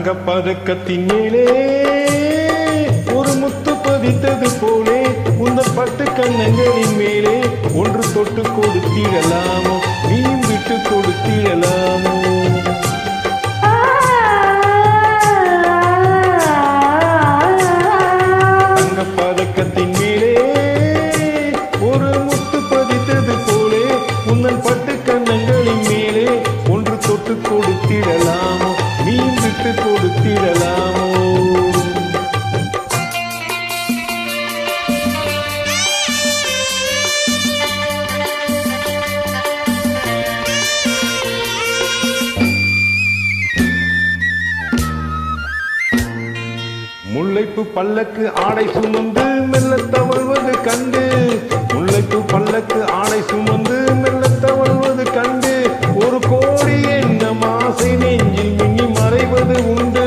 தங்க பதக்கத்தின் மேலே ஒரு முத்து பதித்தது போலே உந்தன் பட்டு கண்ணங்களின் மேலே ஒன்று தொட்டு கொடுத்திடலாமோ நீயும் விட்டு கொடுத்திடலாமோ தங்க பதக்கத்தின் மேலே ஒரு முத்து பதித்தது போலே உந்தன் பட்டு கண்ணங்களின் மேலே ஒன்று தொட்டு கொடுத்திடலாமோ நீயும் விட்டு கொடுத்திடலாமோ முல்லைப்பு பல்லக்கு ஆடை சுமந்து மெல்ல தவழ்வது கண்டு முல்லைப்பு பல்லக்கு ஆடை சுமந்து மெல்ல தவழ்வது கண்டு ஒரு கோடி எண்ணம் ஆசை நெஞ்சில் மின்னி மறைவது உண்டு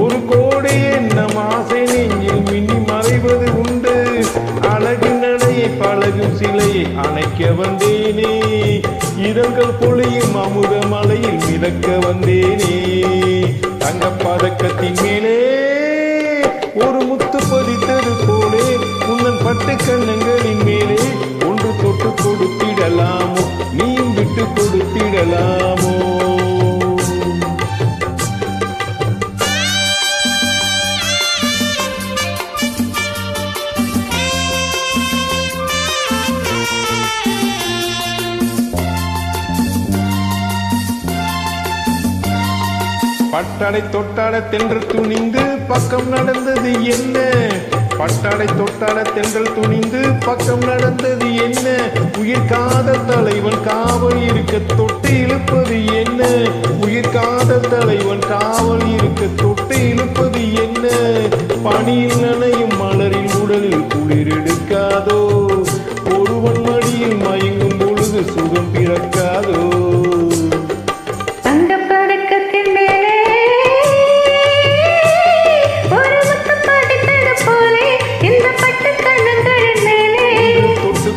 ஒரு கோடி எண்ணம் ஆசை நெஞ்சில் மின்னி மறைவது உண்டு அழகு நடையை பழகும் சிலையை அணைக்க வந்தேனே இரங்கள் பொழியும் அமுத மலையில் மிதக்க வந்தேனே தங்கப் பதக்கத்தின் மேலே ஒரு முத்து பதித்தது போலே உன்னன் பட்டு கண்ணங்களின் மேலே ஒன்று தொட்டு கொடுத்திடலாமோ நீயும் விட்டு கொடுத்திடலாமோ பட்டாடை தொட்டாட தென்றல் துணிந்து பக்கம் நடந்தது என்ன பட்டாடை தொட்டாட தென்றல் துணிந்து பக்கம் நடந்தது என்ன உயிர் காதல் தலைவன் காவல் இருக்க தொட்டு இழுப்பது என்ன உயிர் காதல் தலைவன் காவல் இருக்க தொட்டு இழுப்பது என்ன பனியில் நனையும் மலரில் உடலில் குளிர் எடுக்காதோ ஒருவன் மடியில் மயங்கும் பொழுது சுகம் பிறக்காதோ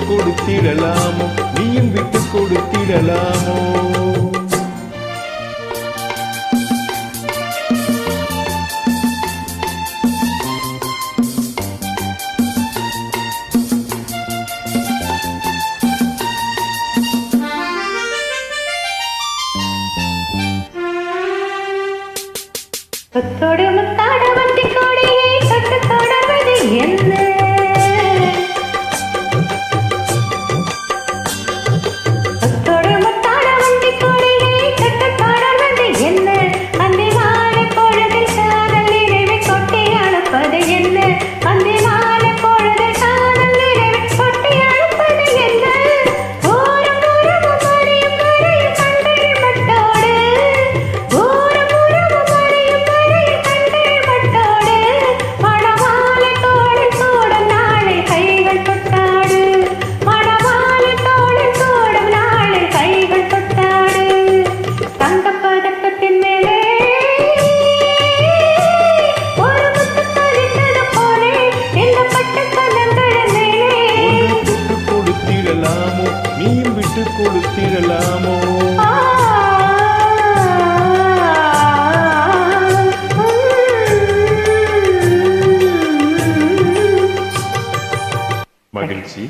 கொடுத்திடலாமோ நீயும் விட்டு கொடுத்திடலாமோ தொட்டோடு முத்தாட வண்டி கோடியை தொட்டு தொடர்வது என்ன நீயும் விட்டு கொடுத்திடலாமோ மகிழ்ச்சி.